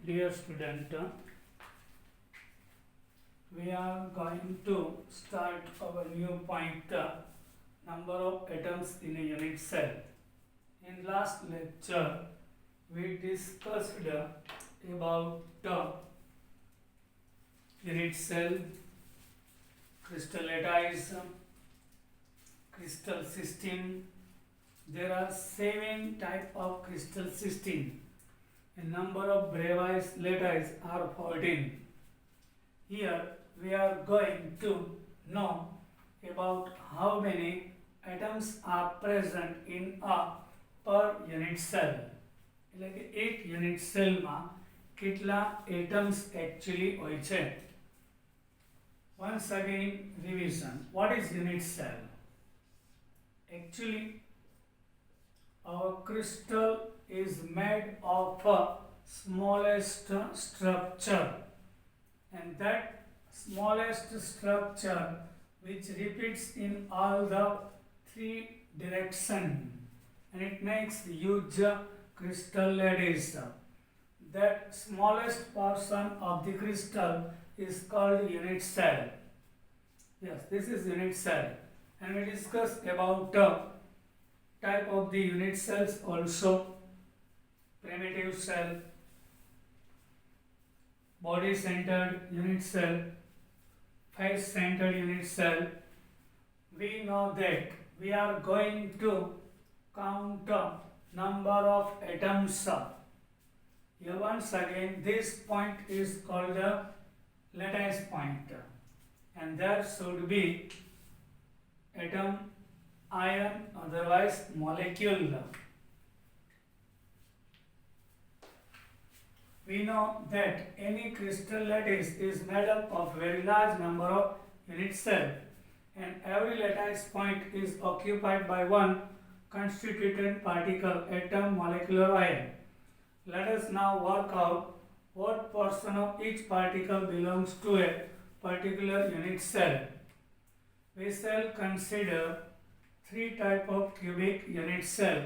Dear student, we are going to start our new point, number of atoms in a unit cell. In last lecture, we discussed about unit cell, crystal lattice, crystal system. There are 7 type of crystal system. A number of Bravais lattice are 14. Here we are going to know about how many atoms are present in a per unit cell. એટલે કે એક unit સેલમાં કેટલા atoms actually હોય છે. Once again revision. What is unit cell? Actually, our crystal is made of a smallest structure, and that smallest structure which repeats in all the 3 directions, and it makes huge crystal lattice. That smallest portion of the crystal is called unit cell. Yes, this is unit cell, and we discuss about type of the unit cells also. Primitive cell, body centered unit cell, face centered unit cell. We know that we are going to count number of atoms. Here once again this point is called the lattice point, and there should be atom, ion, otherwise molecule. We know that any crystal lattice is made up of very large number of unit cells, and every lattice point is occupied by one constituent particle, atom, molecule or ion. Let us now work out what portion of each particle belongs to a particular unit cell. We shall consider 3 types of cubic unit cell.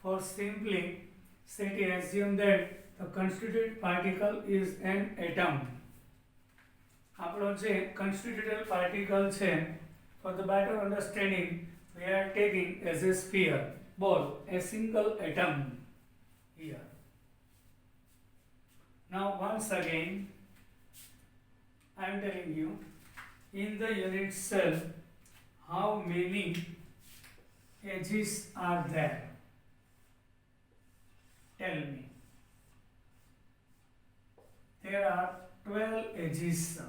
For simplicity, assume that the constituent particle is an atom. આપણો જે constituent particle છે, for the better understanding, we are taking as a sphere, ball, a single atom here. Now once again, I am telling you, in the unit cell, how many edges are there? Tell me. There are 12 edges,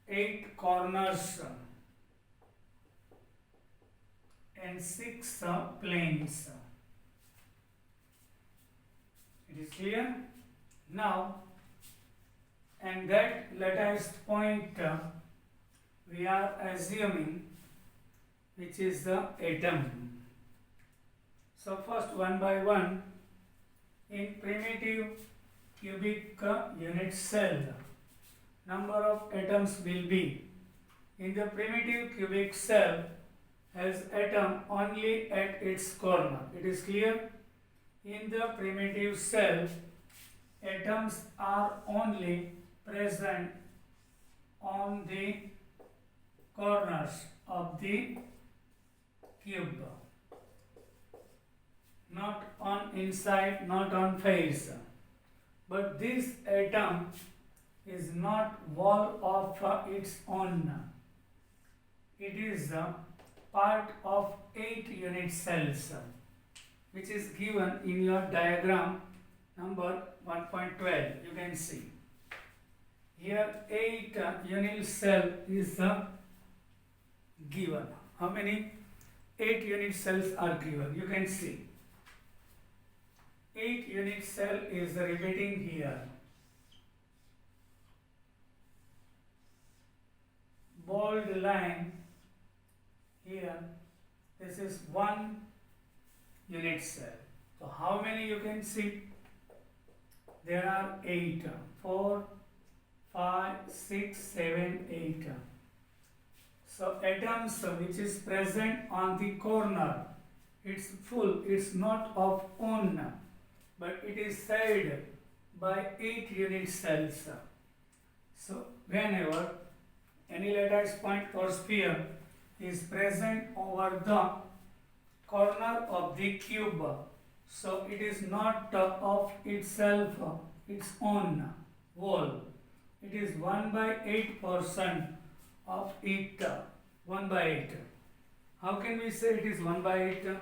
8 corners, and 6 planes. It is clear? Now, and that lattice point we are assuming which is the atom. So first, one by one, in primitive cubic unit cell, number of atoms will be, in the primitive cubic cell has atom only at its corner. It is clear? In the primitive cell, atoms are only present on the corners of the cube, not on inside, not on face. But this atom is not wall of its own. It is part of 8 unit cells, which is given in your diagram number 1.12. You can see here 8 unit cell is given. How many? 8 unit cells are given. You can see 8 unit cell is repeating here. Bold line here. This is 1 unit cell. So how many you can see? There are 8. 4, 5, 6, 7, 8. So atoms which is present on the corner, it's full, it's not of own, but it is said by 8 unit cells. So whenever any lattice point or sphere is present over the corner of the cube, so it is not of itself its own whole. It is 1 by 8 portion of it. 1 by 8. How can we say it is 1 by 8?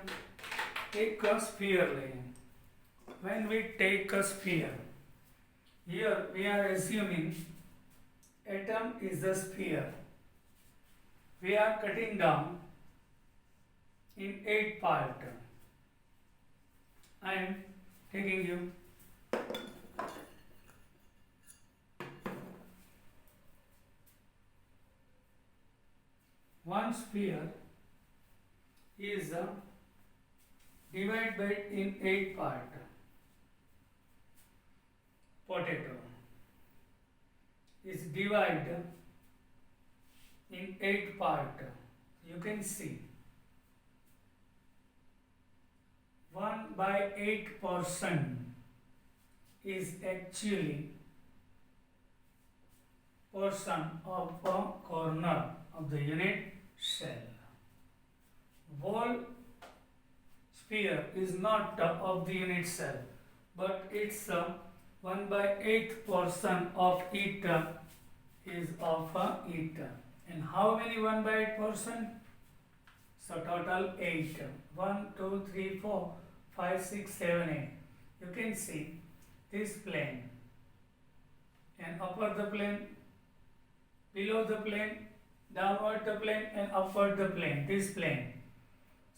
Take a sphere. When we take a sphere, here we are assuming atom is a sphere. We are cutting down in 8 parts. I am taking you one sphere is divided in 8 parts. Potato is divided in 8 parts. You can see 1 by 8 portion is actually portion of a corner of the unit cell. Whole sphere is not of the unit cell, but it's 1 by 8 portion of it is of it. And how many 1 by 8 portion? So total 8. 1, 2, 3, 4, 5, 6, 7, 8. You can see this plane and upper the plane, below the plane, downward the plane and upward the plane, this plane.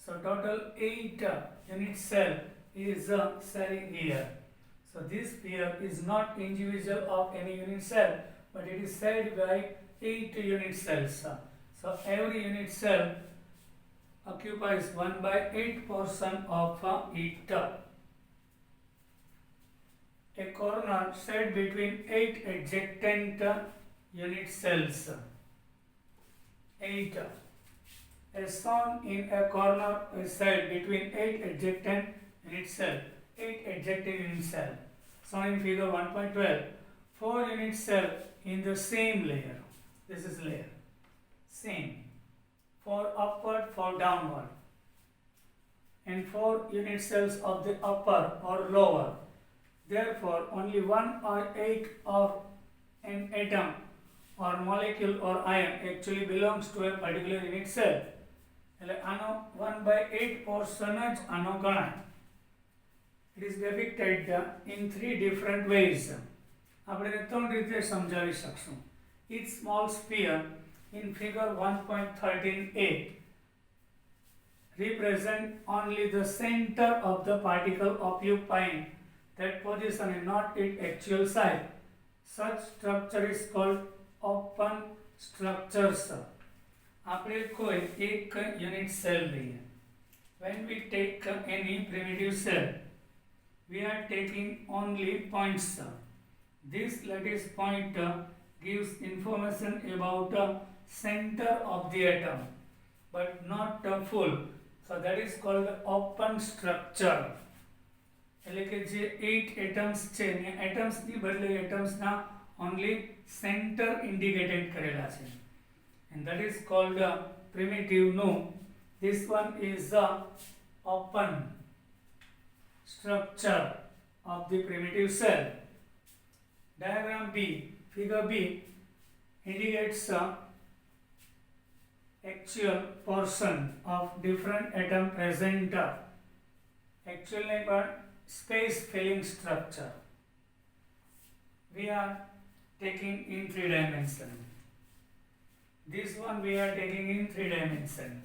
So total 8 unit cell is selling here. So this sphere is not individual of any unit cell, but it is celled by 8 unit cells. So every unit cell occupies 1 by 8 portion of it. A corner set between 8 adjacent unit cells. 8. As shown in a corner set between 8 adjacent unit cells. 8 adjacent unit cells. Shown in figure 1.12. 4 unit cells in the same layer. This is layer. Same. 4 upward, 4 downward. And 4 unit cells of the upper or lower. Therefore, only 1 or 8 of an atom or molecule or ion actually belongs to a particular unit cell. એટલે આનો 1 by 8 portion જ આનો ગણાય. It is depicted in 3 different ways. આપણે 3 રીતે સમજાવી શકશું. Each small sphere in figure 1.13a represent only the center of the particle occupying that position and not its actual site. Such structure is called open structures. આપણે કોઈ એક unit cell લઈએ. When we take any primitive cell, we are taking only points. This lattice point gives information about the center of the atom, but not full. So that is called open structure. એટલે કે જે 8 atoms છે ને atoms ની બદલે atoms ના only center indicated કરેલા છે. And that is called primitive. No, this one is the open structure of the primitive cell. Diagram B, figure B indicates actual portion of different atom present. Actual name space filling structure. We are taking in 3 dimensions. This one we are taking in 3 dimensions.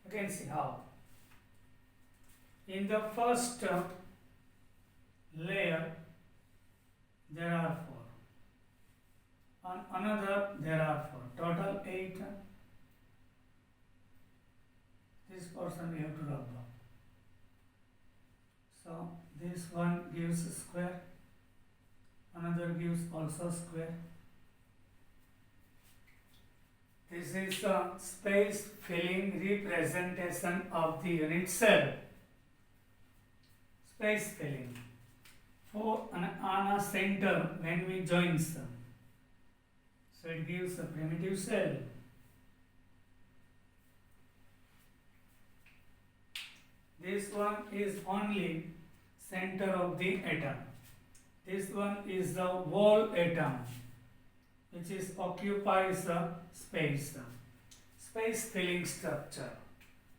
You can see how. In the first layer there are 4. On another there are 4. Total 8. This portion we have to rub off. So this one gives square. Another gives also square. This is a space filling representation of the unit cell. space filling. On a center when we join some. So it gives a primitive cell. This one is only center of the atom. This one is the whole atom, which is occupies the space. Space filling structure.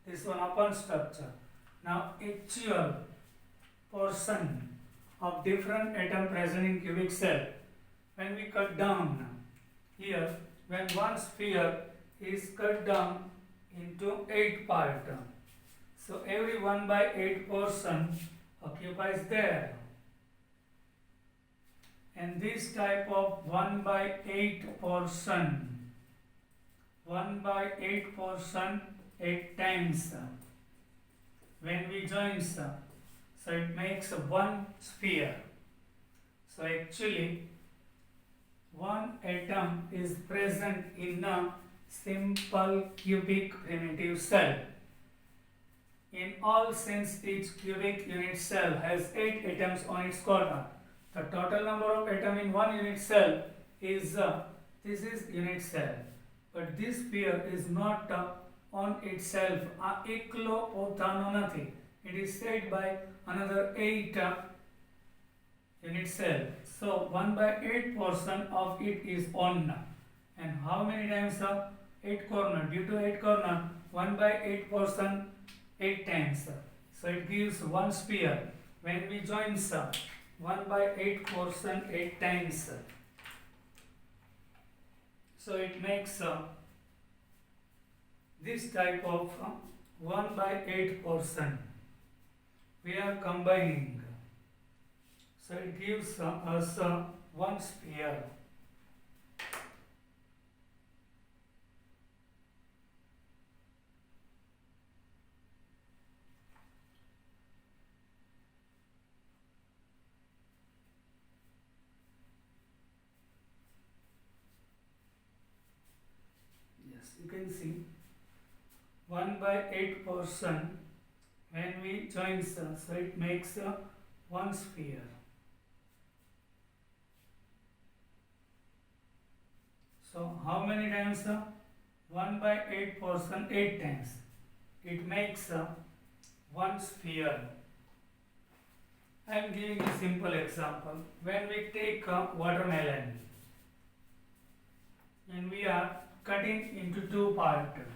This one open structure. Now actual portion of different atom present in cubic cell. When we cut down here, when one sphere is cut down into 8 parts, so every 1/8 portion occupies there. And this type of 1/8 portion, 1/8 portion 8 times, when we join some, so it makes one sphere. So actually one atom is present in a simple cubic primitive cell. In all, since each cubic unit cell has 8 atoms on its corner, the total number of atoms in one unit cell is this is unit cell, but this sphere is not on itself એકલો પોતાનો નથી. It is said by another 8 unit cell. So 1/8 portion of it is on. And how many times 8 corner? Due to 8 corner, 1/8 portion 8 times. So it gives one sphere. When we join 1/8 portion 8 times, so it makes this type of 1/8 portion. We are combining. So it gives us one sphere. Yes, you can see 1/8 portion when we join, so it makes one sphere. So how many times? 1/8 portion 8 times. It makes one sphere. I am giving a simple example. When we take a watermelon and we are cutting into 2 parts.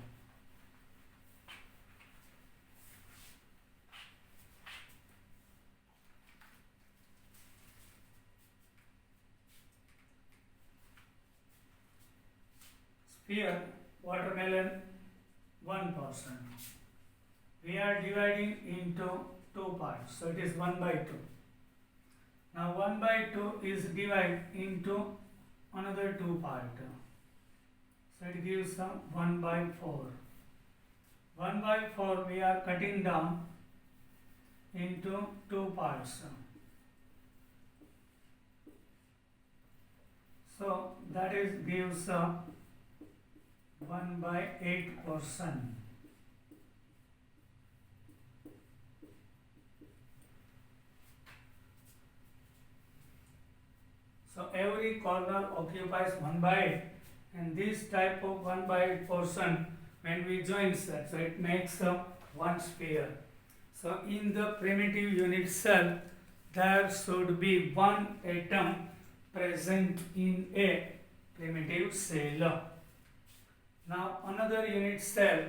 Sphere, watermelon 1%. We are dividing into 2 parts, so it is 1/2. Now 1/2 is divided into another 2 parts. So it gives 1/4. 1/4 we are cutting down into 2 parts. So that is gives 1/8 portion. So every corner occupies 1/8, and this type of 1/8 portion when we join that, so it makes one sphere. So in the primitive unit cell there should be one atom present in a primitive cell. Now another unit cell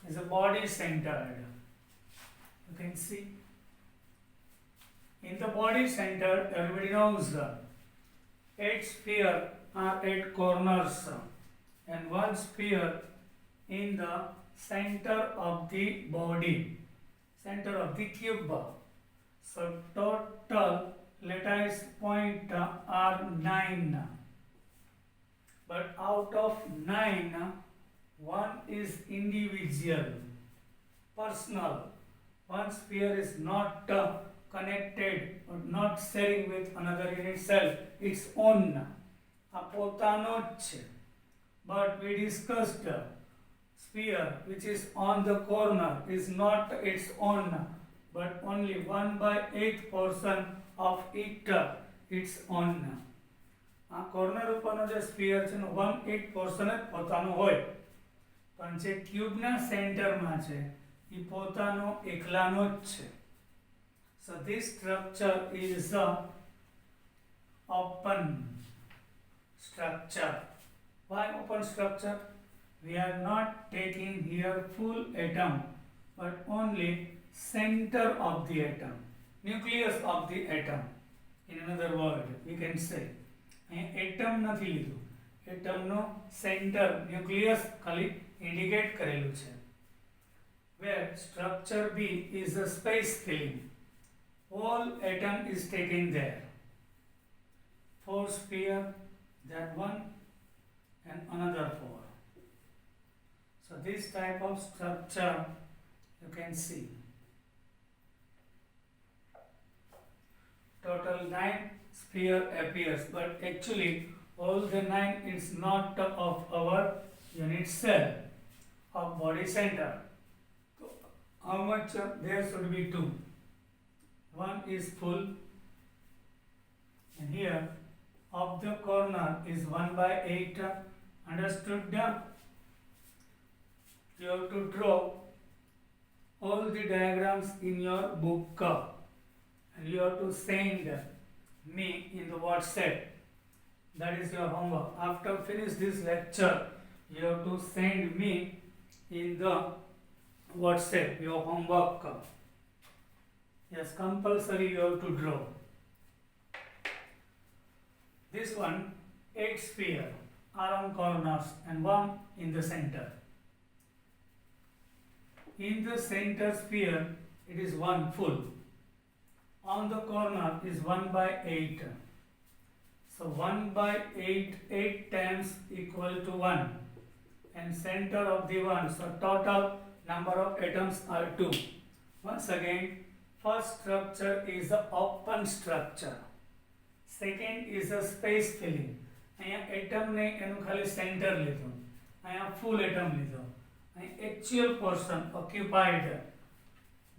is a body centered. You can see in the body centered, everybody knows 8 sphere are 8 corners and one sphere in the center of the body, center of the cube. So total lattice point are 9, but out of 9, one is individual, personal. One sphere is not connected or not sharing with another unit cell, its own, a પોતાનો જ છે. But we discussed sphere which is on the corner is not its own, but only 1/8 portion of it its own. આ corner ઉપરનો જે sphere છે એનો 1/8 portion જ પોતાનો હોય, પણ જે ક્યુબના સેન્ટરમાં છે એ પોતાનો એકલાનો જ છે. So this structure is a open structure. Why open structure? We are not taking here full atom, but only center of the atom, nucleus of the atom. In another word, we can say, atom નથી લીધું, એટમનો centre nucleus ખાલી indicate કરેલું છે. Where structure B is a space filling, all atom is taken there. 4 sphere, that one and another 4. So this type of structure you can see. Total 9 sphere appears, but actually all the 9 is not of our unit cell of body center. So how much there should be 2? One is full, and here of the corner is 1/8. Understood? You have to draw all the diagrams in your book, and you have to send me in the WhatsApp. That is your homework. After finish this lecture, you have to send me in the WhatsApp your homework. Yes, compulsory you have to draw. This one, 8 sphere are on corners and 1 in the center. In the center sphere, it is 1 full. On the corner is 1/8. So 1/8, 8 times equal to 1. And center of the 1, so total number of atoms are 2. Once again, first structure is the open structure. Second is a space filling. અહીંયા atom ને એનું ખાલી centre લીધું, અહીંયા ફૂલ atom લીધો. Actual portion occupied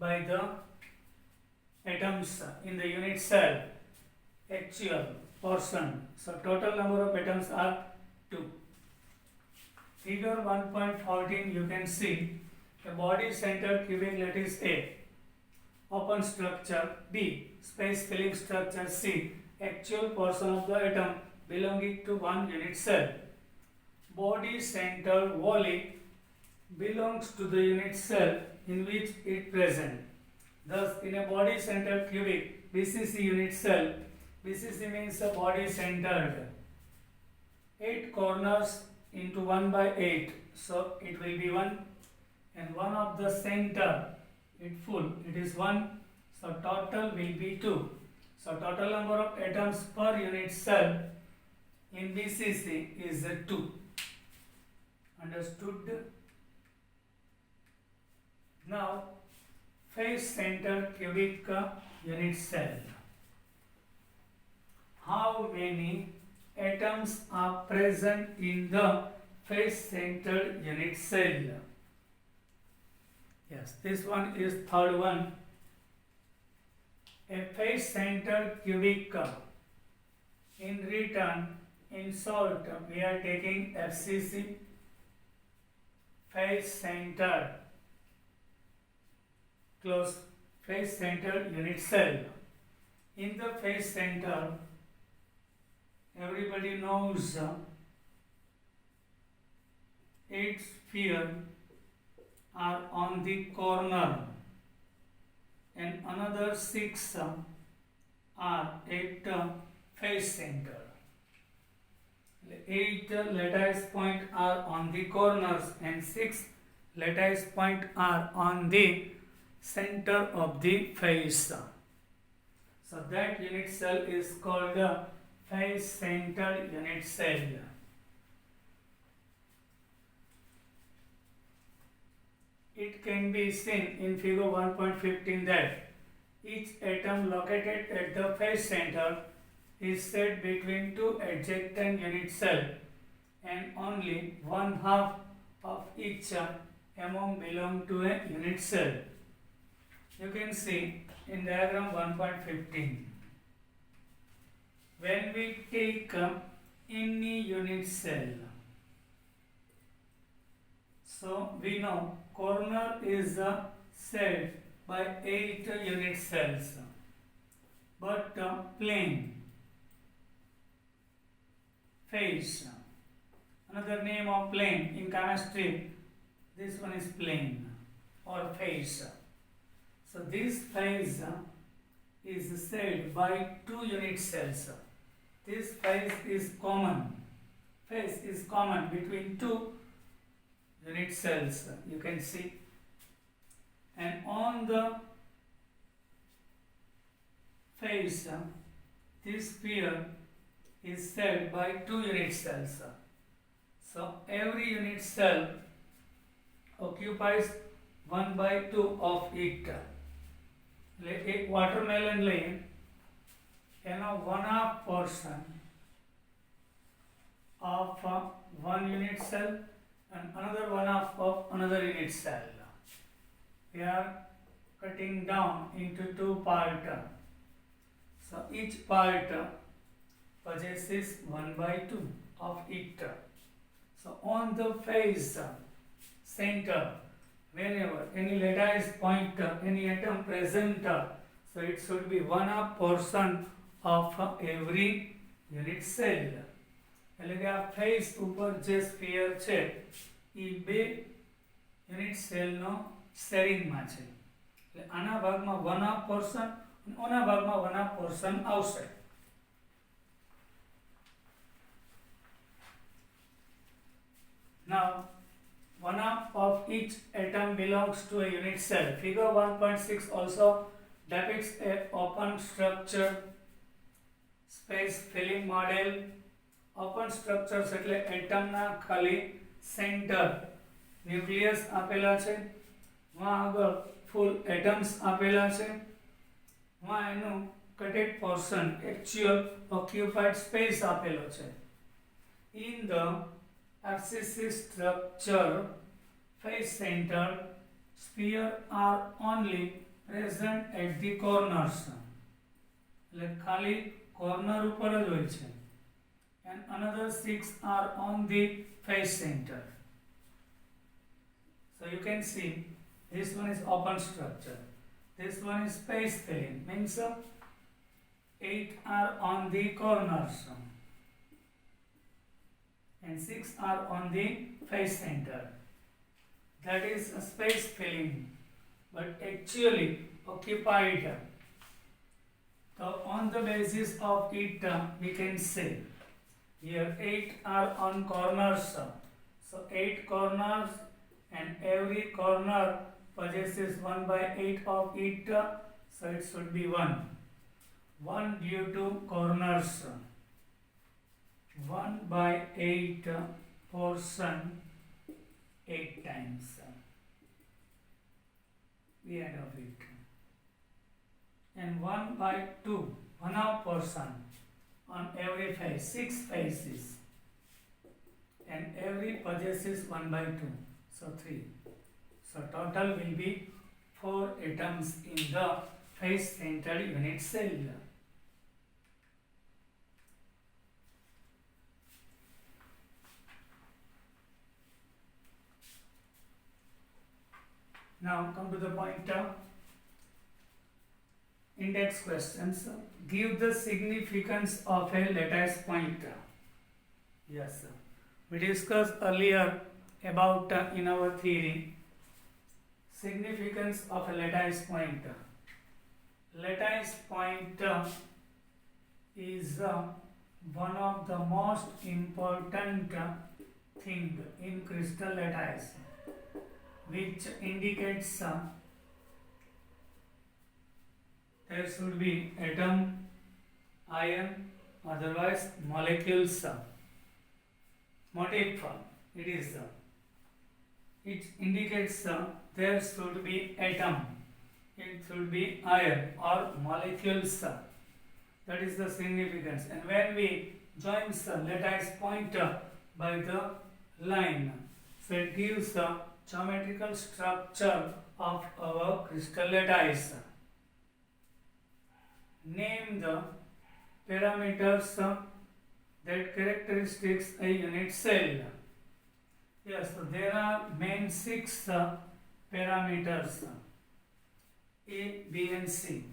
by the atoms in the unit cell, actual portion. So total number of atoms are 2. Figure 1.14 you can see a body centered cubic lattice A, open structure B, space filling structure C, actual portion of the atom belonging to one unit cell. Body centered volley belongs to the unit cell in which it present. Thus, in a body centered cubic BCC unit cell, BCC means a body centered, 8 corners into 1/8, so it will be 1, and one of the center, it full, it is 1, so total will be 2. So total number of atoms per unit cell in BCC is 2. Understood? Now, face centered cubic unit cell. How many atoms are present in the face centered unit cell? Yes, this one is third one. A face centered cubic. In return, in short, we are taking FCC, face centered, close face centered unit cell. In the face center, everybody knows 8 sphere are on the corner and another 6 are at face center. 8 lattice point are on the corners and 6 lattice point are on the center of the face. So that unit cell is called a face centered unit cell. It can be seen in figure 1.15 that each atom located at the face center is set between 2 adjacent unit cells and only 1/2 of each among belong to a unit cell. You can see in diagram 1.15. When we take any unit cell, so we know corner is celled by 8 unit cells, but plane, face, another name of plane in chemistry, this one is plane or face. So this face is celled by 2 unit cells. This face is common. Face is common between 2 unit cells, you can see. And on the face, this sphere is celled by 2 unit cells. So every unit cell occupies 1/2 of it. एक watermelon ले एनो 1/2 portion of one unit cell and another 1/2 of another unit cell. We are cutting down into 2 parts. So each part possesses 1/2 of it. So on the face center, whenever any lattice point, any atom present, so it should be 1/2 portion of every unit cell. એટલે કે આ face ઉપર જે sphere છે એ 2 unit સેલનો શેરિંગમાં છે. એટલે આના ભાગમાં 1/2 પોર્શન અને ઓના ભાગમાં 1/2 પોર્શન આવશે. Now 1/2 of each atom belongs to a unit cell. Figure 1.6 also depicts a open structure space filling model. Open structures એટલે એટમના ખાલી સેન્ટર ન્યુક્લિયસ આપેલા છે, વहाँ આગળ ફૂલ એટમ્સ આપેલા છે, વहाँ એનું કટેડ પોર્શન actual occupied space આપેલો છે. In the abscisic structure face center, sphere are only present at the corners. એટલે ખાલી કોર્નર ઉપર જ હોય છે. And another 6 are on the face center. So you can see this one is open structure, this one is space filling, means 8 are on the corners and 6 are on the face center. That is a space filling, but actually occupied. So on the basis of it we can say here 8 are on corners. So 8 corners and every corner possesses 1/8 of it. So it should be 1. 1 due to corners. 1/8 portion 8 times. We add of it. And 1/2, 1/2 portion on every face, 6 faces, and every possesses 1/2, so 3. So total will be 4 atoms in the face centered unit cell. Now come to the point index questions. Give the significance of a lattice point. Yes, sir. We discussed earlier about in our theory significance of a lattice point. Lattice point is one of the most important thing in crystal lattice, which indicates there should be atom, ion, otherwise molecules. Motif it is it indicates there should be atom, it should be ion or molecules. That is the significance. And when we join the lattice point by the line, so it gives the geometrical structure of our crystal lattice. Name the parameters that characteristics a unit cell. Yes, so there are main six parameters A, B and C,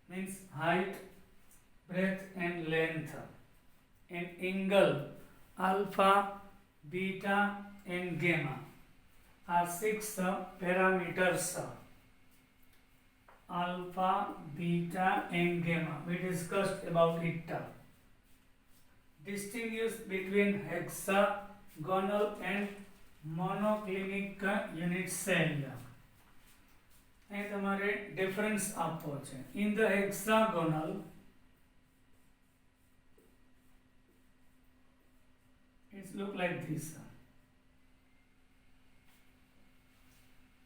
means height, breadth and length, and angle alpha, beta and gamma are six parameters. Alpha, beta and gamma, we discussed about it. Distinguish between hexagonal and monoclinic unit cell. અહીં તમારે difference આપવો છે. In the hexagonal, it look like this,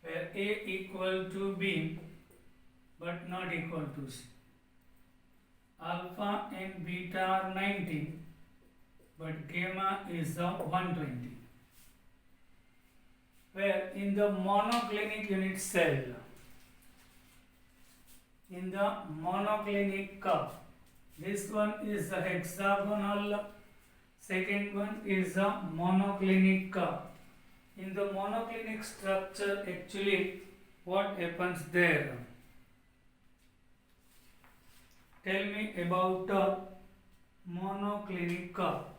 where A equal to B but not equal to C. Alpha and beta are 90 but gamma is 120. Where in the monoclinic unit cell, in the monoclinic cup, this one is the hexagonal, second one is the monoclinic cup. In the monoclinic structure, actually what happens there? Tell me about a monoclinic cup.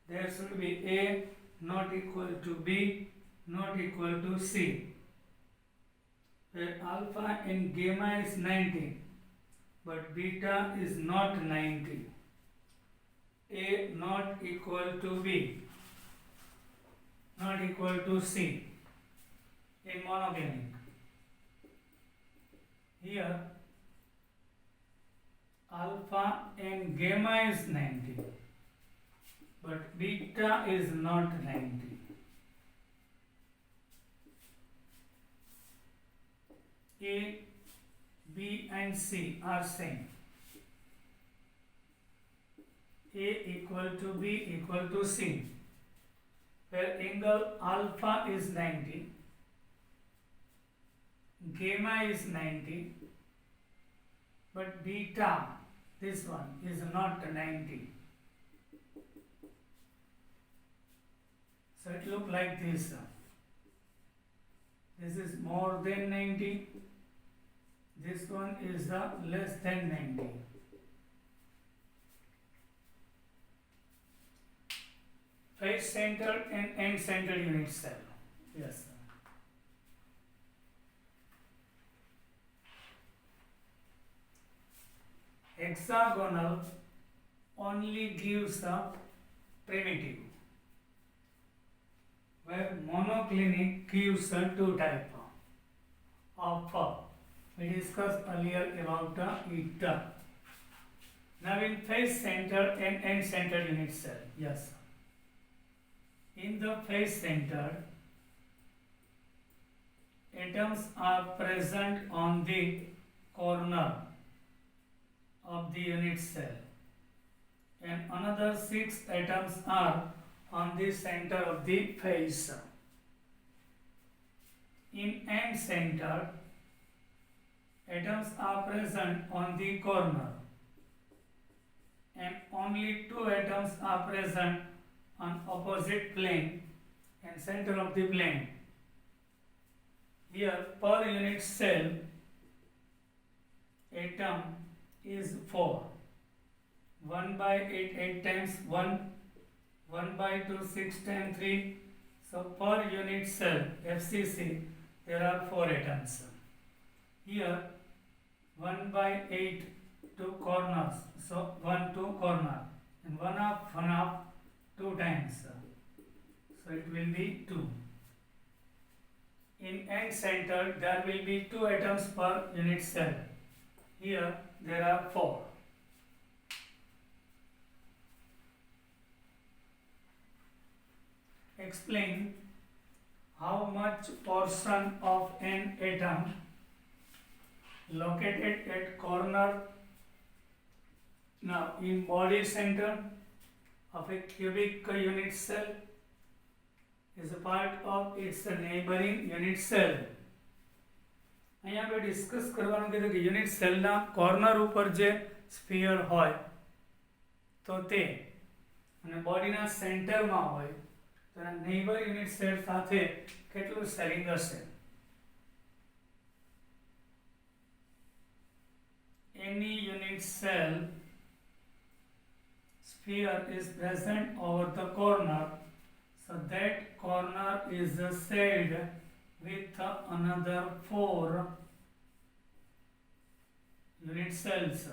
There should be A not equal to B not equal to C, where alpha and gamma is 90 but beta is not 90. A not equal to B not equal to C in monoclinic. Here alpha and gamma is 90 but beta is not 90. A, B and C are same. A equal to B equal to C, where angle alpha is 90, gamma is 90, but beta, this one, is not 90. So it look like this. This is more than 90. This one is less than 90. Face centered and end centered unit cell. Yes, sir. Hexagonal only gives a primitive, where monoclinic gives a two type of. We discussed earlier about it. Now in face centered and end centered unit cell. Yes. In the face centered, atoms are present on the corner of the unit cell, and another 6 atoms are on the center of the face. In end centered, atoms are present on the corner and only 2 atoms are present on opposite plane and center of the plane. Here per unit cell atom is 4. 1 by 8, 8 times 1, 1 by 2, 6 times 3. So per unit cell FCC there are 4 atoms. Here 1 by 8, 2 corners, so 1, 2 corner, and 1 half, 2 times, so it will be 2. In end center there will be 2 atoms per unit cell. Here there are 4. Explain how much portion of an atom located at corner, now in body center of a cubic unit cell is a part of its neighboring unit cell. અહીંયા આપણે discuss કરવાનું કીધું કે unit સેલના corner ઉપર જે sphere હોય તો તે અને બોડીના સેન્ટરમાં હોય તો એના નેબર યુનિટ સેલ સાથે કેટલું શેરિંગ હશે. Any unit cell sphere is present over the corner, so that corner is shared with another 4 unit cells.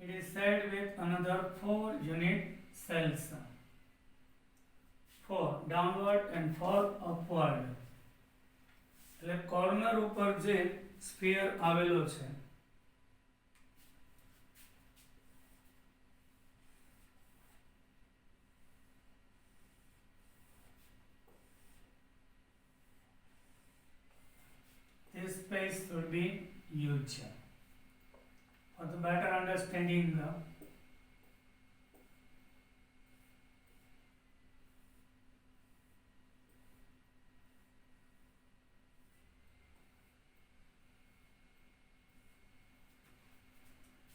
It is shared with another 4 unit cells. 4 downward and 4 upward. એટલે corner ઉપર જે sphere આવેલો છે this space should be huge. For the better understanding,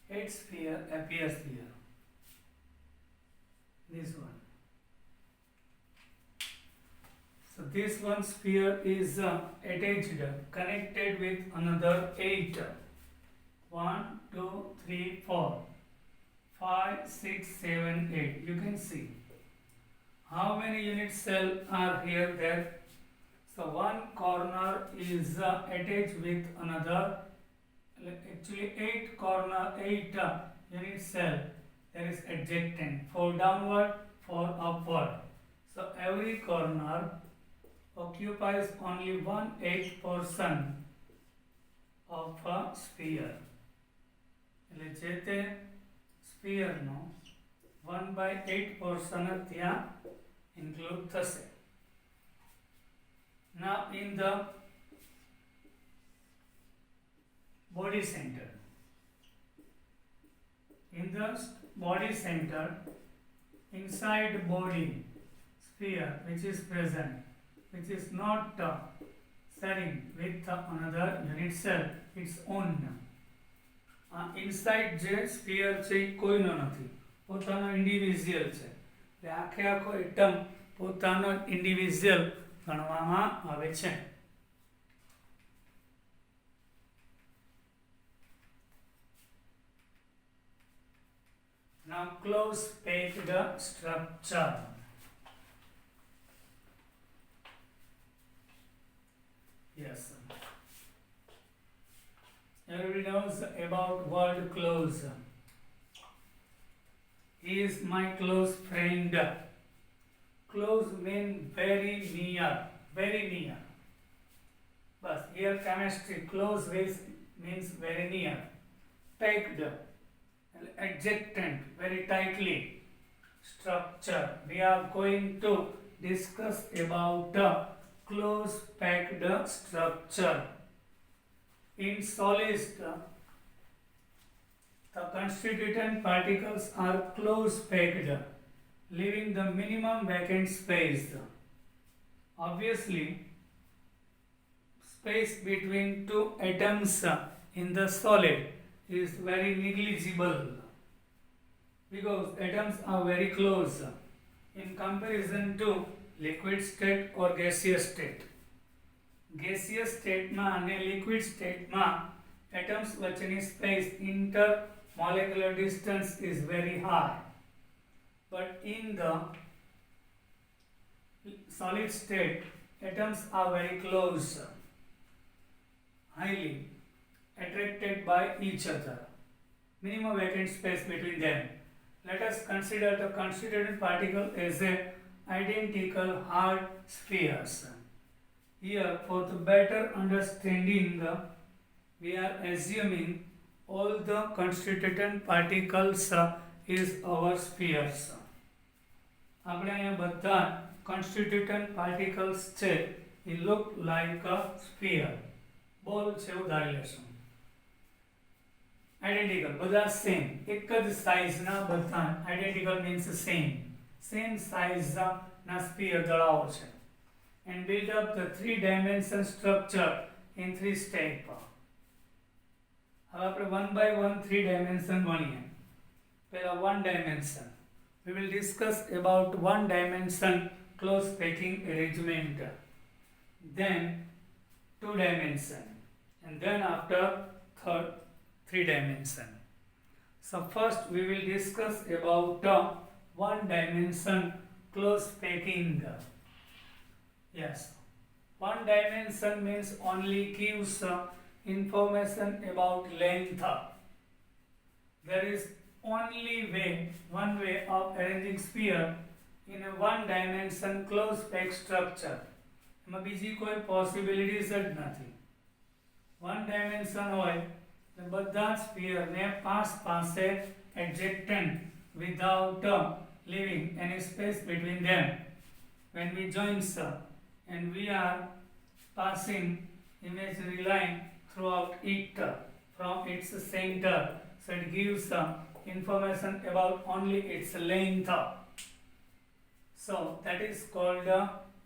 its sphere appears here. This one. So this one sphere is attached, connected with another 8. 1, 2, 3, 4, 5, 6, 7, 8. You can see how many unit cells are here there. So one corner is attached with another. Actually 8 corner, 8 unit cell. There is adjacent. 4 downward, 4 upward. So every corner occupies only 1/8 portion of a sphere. એટલે જે તે સ્ફિયરનો 1/8 portion ત્યાં include થશે. Now in the body center. In the body center, inside body sphere which is present, which is not sharing with another unit cell, its own. Inside જે sphere છે કોઈનો નથી, પોતાનો ઇન્ડિવિજ્યુઅલ છે. એટલે આખે આખો એટમ પોતાનો ઇન્ડિવિજ્યુઅલ ગણવામાં આવે છે. Now close packed structure. Yes. Everybody knows about word close. He is my close friend. Close means very near, very near. But here chemistry, close means very near. Packed, adjacent, very tightly. Structure. We are going to discuss about close packed structure. In solids, the constituent particles are close packed, leaving the minimum vacant space. Obviously, space between two atoms in the solid is very negligible because atoms are very close in comparison to liquid state or gaseous state. Gaseous state માં અને liquid state માં atoms વચ્ચેની space intermolecular distance is very high, but in the solid state atoms are very close, highly attracted by each other, minimum vacant space between them. Let us consider the constituent particle as a identical hard spheres. Here, for the better understanding, we are assuming all the constituent particles is our spheres. આપણે અહીંયા બધા constituent particles છે, it look like a sphere. Ball છે એવું ધારી લેશું. Identical, બધા same, એક જ size ના બધા. Identical means same size ના sphere ધરાવો છે. And build up the 3-dimensional structure in 3 step. હવે આપણે 1 by 1 3 dimension ભણીએ. પહેલા 1 dimension. We will discuss about 1 dimension close packing arrangement. Then 2 dimension. And then after third 3 dimension. So first we will discuss about 1 dimension close packing. Yes. 1 dimension means only gives information about length. There is only one way of arranging sphere in a 1 dimension close packed structure. એમાં બીજી કોઈ possibilities જ નથી. 1 dimension હોય તો બધા sphere ને પાસે adjacent without leaving any space between them. When we join and we are passing imaginary line throughout it from its center, so it gives information about only its length. So that is called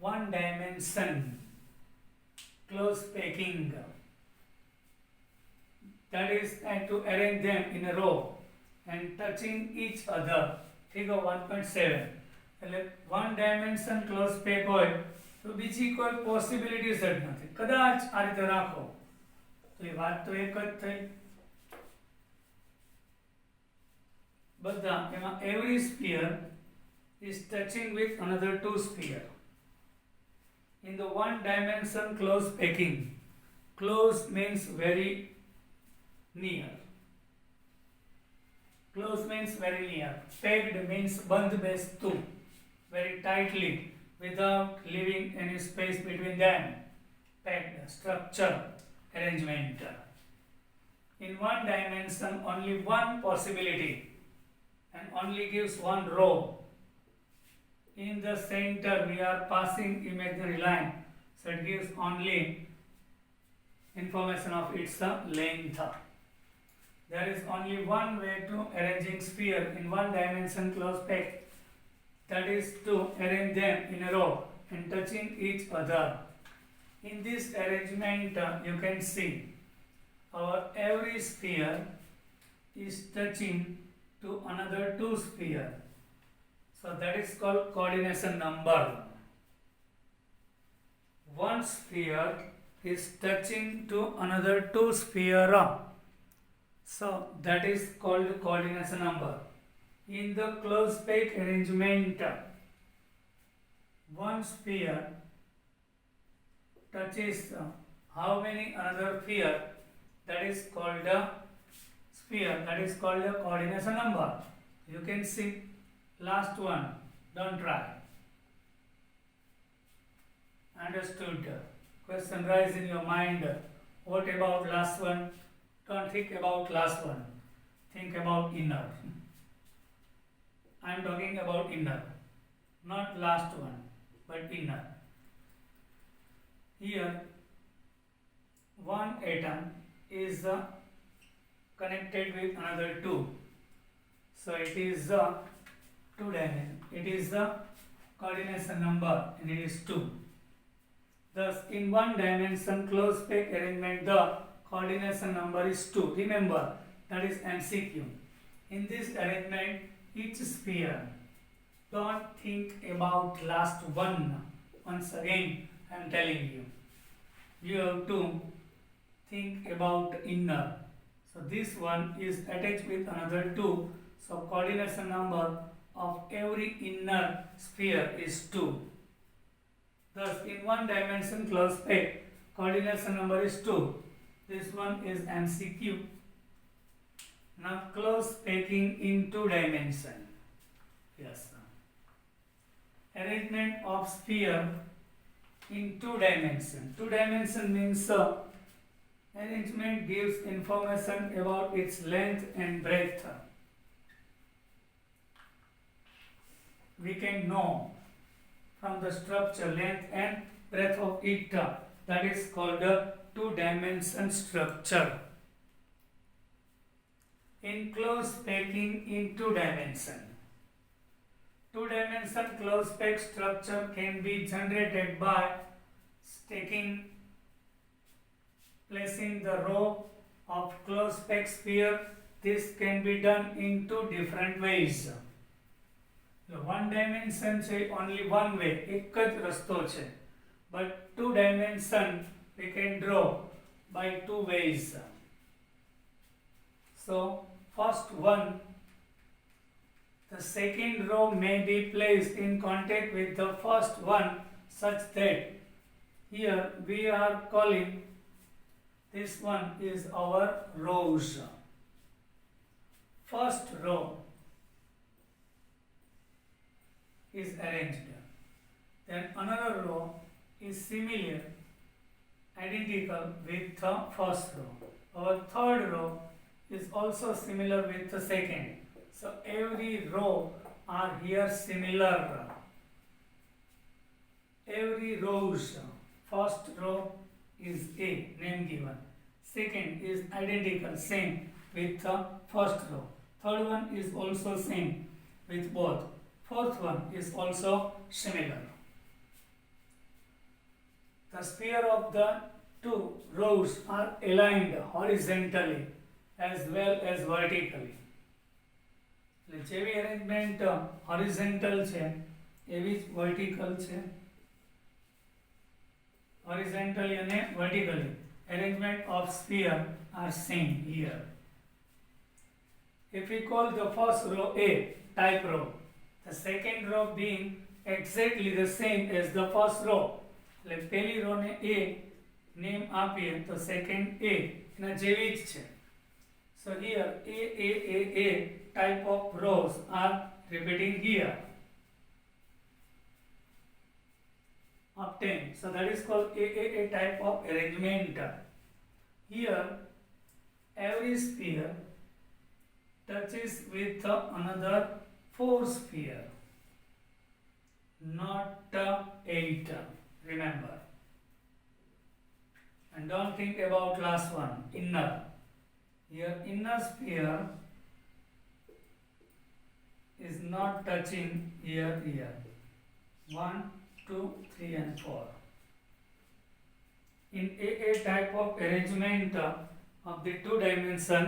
1 dimension close packing. That is to arrange them in a row and touching each other. Figure 1.7. એટલે 1 dimension close pack હોય તો બીજી કોઈ possibilities જ નથી. કદાચ આ રીતે રાખો તો એ વાત તો એક જ થઈ. બધા એમાં every sphere is touching with another 2 sphere. In the 1 dimension close packing, close means very near. Close means very near. Packed means band bestu, very tightly, without leaving any space between them. Packed structure arrangement. In 1 dimension, only one possibility and only gives one row. In the center, we are passing imaginary line, so it gives only information of its length. There is only one way to arranging sphere in 1 dimension close pack, that is to arrange them in a row and touching each other. In this arrangement, you can see our every sphere is touching to another 2 sphere. So that is called coordination number. One sphere is touching to another 2 sphere. So that is called coordination number. In the close pack arrangement, one sphere touches how many another sphere, that is called a sphere, that is called a coordination number. You can see last one, don't try. Understood? Question rise in your mind. What about last one? Don't think about last one. Think about inner. I am talking about inner, not last one, but inner. Here, one atom is connected with another 2. So it is 2 dimension. It is the coordination number and it is 2. Thus, in 1 dimension close pack arrangement, the coordination number is 2. Remember, that is MCQ. In this arrangement, each sphere, don't think about last one. Once again, I am telling you. You have to think about inner. So this one is attached with another 2. So coordination number of every inner sphere is 2. Thus, in 1 dimension close pack, coordination number is 2. This one is MCQ. Now close packing in 2 dimension. Yes. Arrangement of sphere in 2 dimension. 2 dimension means arrangement gives information about its length and breadth. We can know from the structure length and breadth of it. That is called a 2-dimension structure. In close packing in 2 dimension, 2-dimension close pack structure can be generated by stacking placing the row of closed peg sphere. This can be done in two different ways. One dimension છે only one way, એક જ રસ્તો છે. But two dimension we can draw by two ways. So first one, the second row may be placed in contact with the first one such that here we are calling this one is our rows. First row is arranged. Then another row is similar, identical with the first row. Our third row is also similar with the second. So every row are here similar. Every rows, first row is A, name given. Second is identical, same with the first row. Third one is also same with both. Fourth one is also similar. The sphere of the two rows are aligned horizontally as well as vertically. જેવી arrangement horizontal છે એવી જ vertical છે. Horizontally and vertically arrangement of sphere are same here. If we call the first row A, type row, the second row being exactly the same as the first row, like પહેલી row ને A name આપીએ તો second A એના જેવી જ છે. So here A type of rows are repeating here. Obtained. So that is called A type of arrangement. Here every sphere touches with another 4 sphere, not 8. Remember. And don't think about last one, inner. Here inner sphere is not touching here. 1, 2, 3 and 4. In A type of arrangement of the two dimension,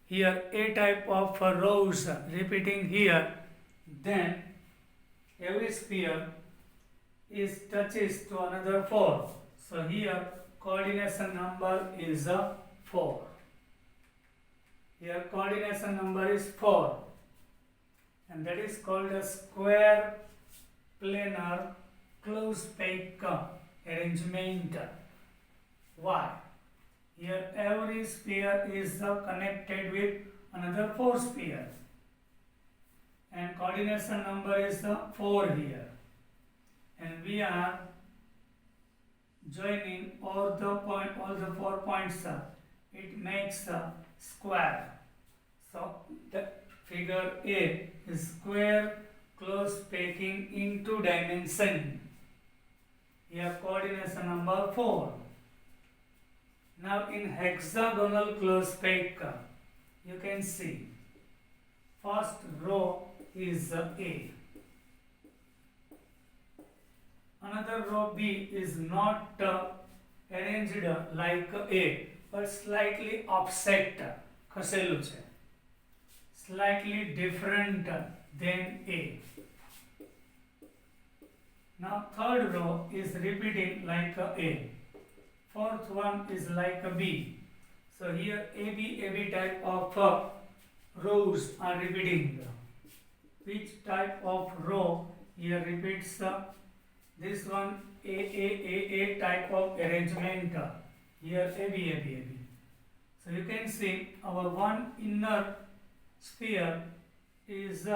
here A type of rows repeating here, then every sphere is touches to another 4. So here coordination number is 4. Here coordination number is 4, and that is called a square planar closed peg arrangement. Why? Here every sphere is connected with another 4 sphere, and coordination number is 4 here, and we are joining all the 4 points. It makes a square. So the figure A is square closed pegging in 2 dimension. Here coordination number 4. Now in hexagonal closed peg, you can see first row is A. Another row B is not arranged like A, but slightly offset, ખસેલું છે, slightly different than A. Now third row is repeating like A. Fourth one is like a B. So here AB type of rows are repeating. Which type of row here repeats? This one A type of arrangement. Here AB. So you can see our one inner sphere is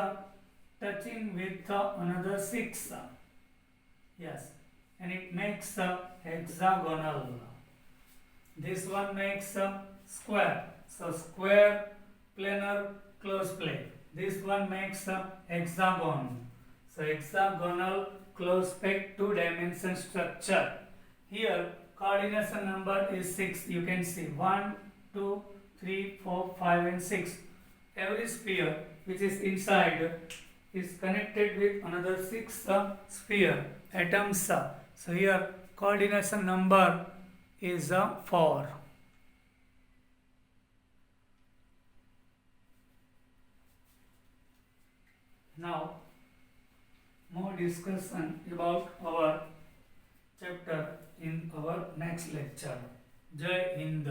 touching with another 6. Yes, and it makes a hexagonal. This one makes a square. So square planar closed plate. This one makes a hexagon. So hexagonal closed peg 2 dimension structure. Here coordination number is 6. You can see 1, 2, 3, 4, 5 and 6. Every sphere which is inside is connected with another 6 sphere atoms. So here coordination number is a for. Now, more discussion about our chapter in our next lecture. Jai Hind.